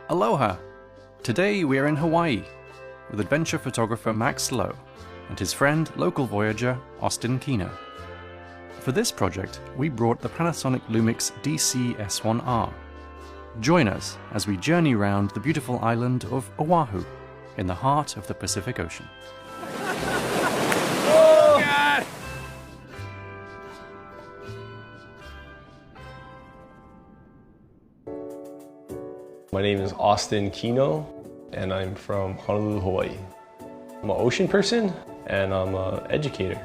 Aloha! Today we are in Hawaii with adventure photographer Max Lowe and his friend, local voyager Austin Kino. For this project, we brought the Panasonic LUMIX S1R. Join us as we journey round the beautiful island of Oahu in the heart of the Pacific Ocean. Oh, God! My name is Austin Kino, and I'm from Honolulu, Hawaii. I'm an ocean person, and I'm an educator.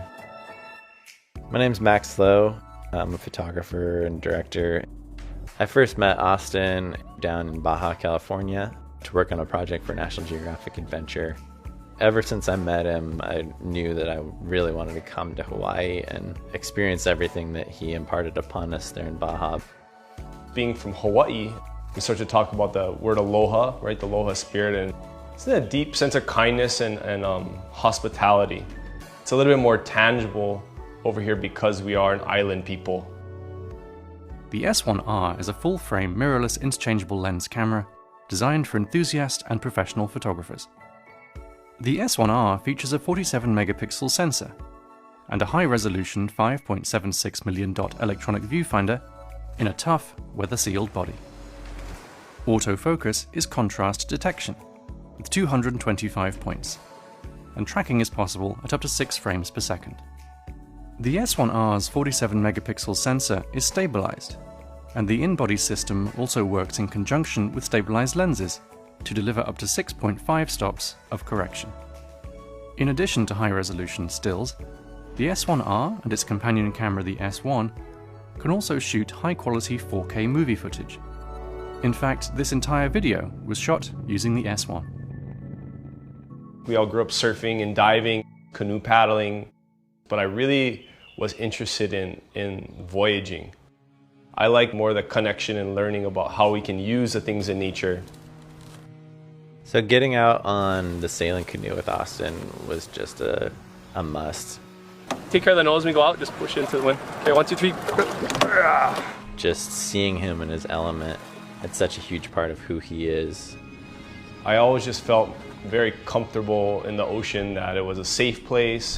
My name's Max Lowe. I'm a photographer and director. I first met Austin down in Baja, California to work on a project for National Geographic Adventure. Ever since I met him, I knew that I really wanted to come to Hawaii and experience everything that he imparted upon us there in Baja. Being from Hawaii, we start to talk about the word aloha, right? The aloha spirit, and it's a deep sense of kindness and hospitality. It's a little bit more tangible over here because we are an island people. The S1R is a full-frame mirrorless interchangeable lens camera designed for enthusiast and professional photographers. The S1R features a 47-megapixel sensor and a high-resolution 5.76 million dot electronic viewfinder in a tough, weather-sealed body. Autofocus is contrast detection with 225 points, and tracking is possible at up to 6 frames per second. The S1R's 47-megapixel sensor is stabilized, and the in-body system also works in conjunction with stabilized lenses to deliver up to 6.5 stops of correction. In addition to high-resolution stills, the S1R and its companion camera, the S1, can also shoot high-quality 4K movie footage. In fact, this entire video was shot using the S1. We all grew up surfing and diving, canoe paddling, but I really was interested in voyaging. I like more the connection and learning about how we can use the things in nature. So getting out on the sailing canoe with Austin was just a must. Take care of the nose when we go out, just push into the wind. Okay, 1, 2, 3. Just seeing him in his element, it's such a huge part of who he is. I always just felt very comfortable in the ocean, that it was a safe place.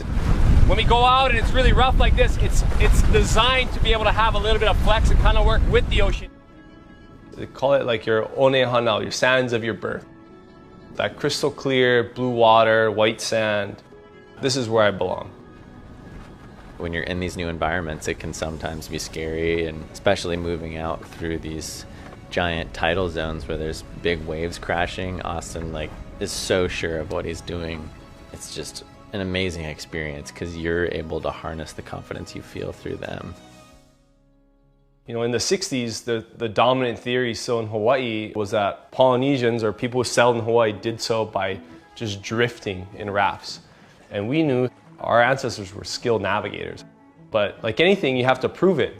When we go out and it's really rough like this, it's designed to be able to have a little bit of flex and kind of work with the ocean. They call it like your one hanao, your sands of your birth. That crystal clear, blue water, white sand. This is where I belong. When you're in these new environments, it can sometimes be scary, and especially moving out through these giant tidal zones where there's big waves crashing. Austin is so sure of what he's doing. It's just an amazing experience because you're able to harness the confidence you feel through them. You know, in the 60s, the dominant theory still in Hawaii was that Polynesians, or people who settled in Hawaii, did so by just drifting in rafts. And we knew our ancestors were skilled navigators. But like anything, you have to prove it.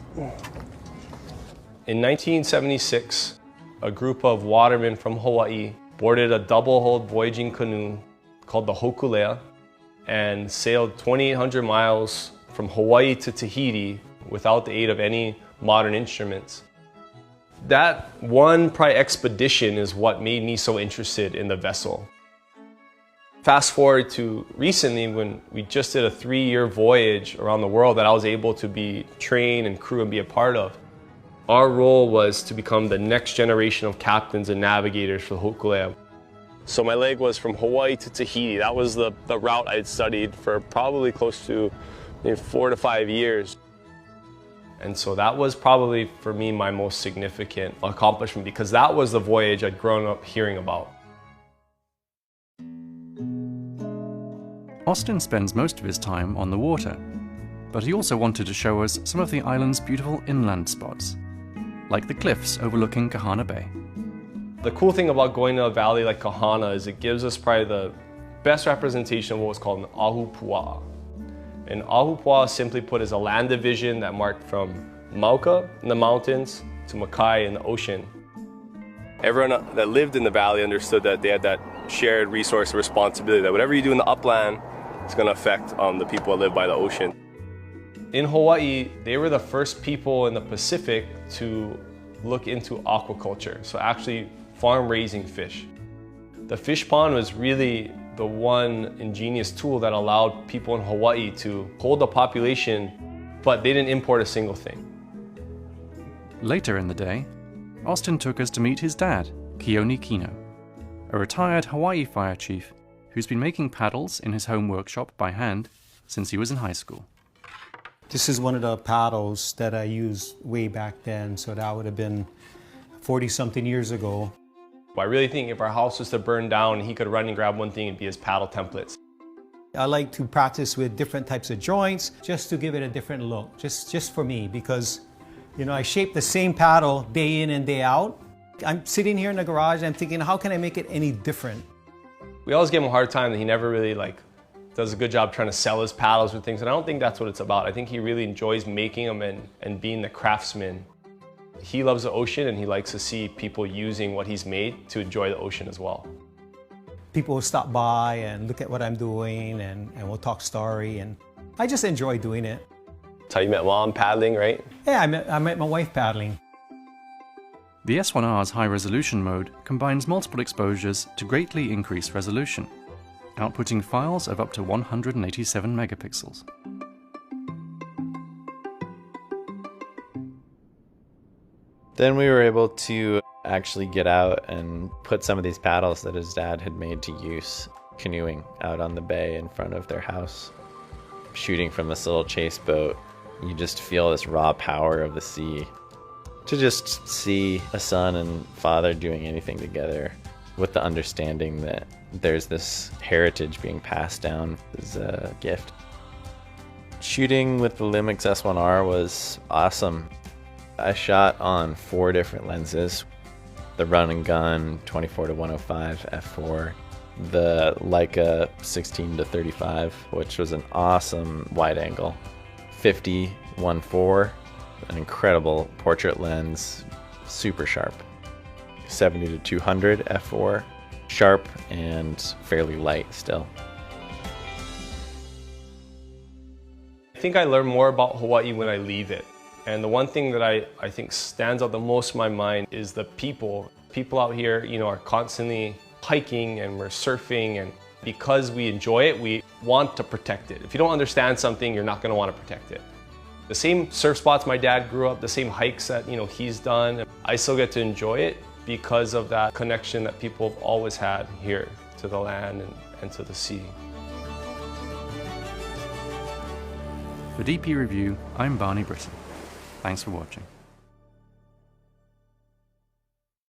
In 1976, a group of watermen from Hawaii boarded a double-hulled voyaging canoe called the Hokulea and sailed 2,800 miles from Hawaii to Tahiti without the aid of any modern instruments. That one probably expedition is what made me so interested in the vessel. Fast forward to recently, when we just did a 3-year voyage around the world that I was able to be trained and crew and be a part of. Our role was to become the next generation of captains and navigators for the Hokulea. So my leg was from Hawaii to Tahiti. That was the route I had studied for probably close to 4 to 5 years. And so that was probably, for me, my most significant accomplishment, because that was the voyage I'd grown up hearing about. Austin spends most of his time on the water, but he also wanted to show us some of the island's beautiful inland spots, like the cliffs overlooking Kahana Bay. The cool thing about going to a valley like Kahana is it gives us probably the best representation of what was called an ahupua'a. And ahupua'a, simply put, is a land division that marked from Mauka in the mountains to Makai in the ocean. Everyone that lived in the valley understood that they had that shared resource and responsibility, that whatever you do in the upland is going to affect the people that live by the ocean. In Hawaii, they were the first people in the Pacific to look into aquaculture. So actually farm raising fish. The fish pond was really the one ingenious tool that allowed people in Hawaii to hold the population, but they didn't import a single thing. Later in the day, Austin took us to meet his dad, Keone Kino, a retired Hawaii fire chief who's been making paddles in his home workshop by hand since he was in high school. This is one of the paddles that I used way back then, so that would have been 40-something years ago. I really think if our house was to burn down, he could run and grab one thing and be his paddle templates. I like to practice with different types of joints just to give it a different look, just for me, because you know, I shape the same paddle day in and day out. I'm sitting here in the garage and I'm thinking, how can I make it any different? We always give him a hard time that he never really does a good job trying to sell his paddles or things, and I don't think that's what it's about. I think he really enjoys making them and being the craftsman. He loves the ocean and he likes to see people using what he's made to enjoy the ocean as well. People will stop by and look at what I'm doing and we'll talk story, and I just enjoy doing it. That's how you met Mom paddling, right? Yeah, I met my wife paddling. The S1R's high-resolution mode combines multiple exposures to greatly increase resolution, outputting files of up to 187 megapixels. Then we were able to actually get out and put some of these paddles that his dad had made to use canoeing out on the bay in front of their house. Shooting from this little chase boat, you just feel this raw power of the sea. To just see a son and father doing anything together with the understanding that there's this heritage being passed down is a gift. Shooting with the LUMIX S1R was awesome. I shot on 4 different lenses. The run and gun 24-105 f4, the Leica 16-35, which was an awesome wide angle, 50-1.4, an incredible portrait lens, super sharp, 70-200 f4, sharp and fairly light still. I think I learn more about Hawaii when I leave it. And the one thing that I think stands out the most in my mind is the people. People out here, you know, are constantly hiking and we're surfing, and because we enjoy it, we want to protect it. If you don't understand something, you're not going to want to protect it. The same surf spots my dad grew up, the same hikes that, you know, he's done, I still get to enjoy it because of that connection that people have always had here to the land and to the sea. For DP Review, I'm Barney Britton. Thanks for watching.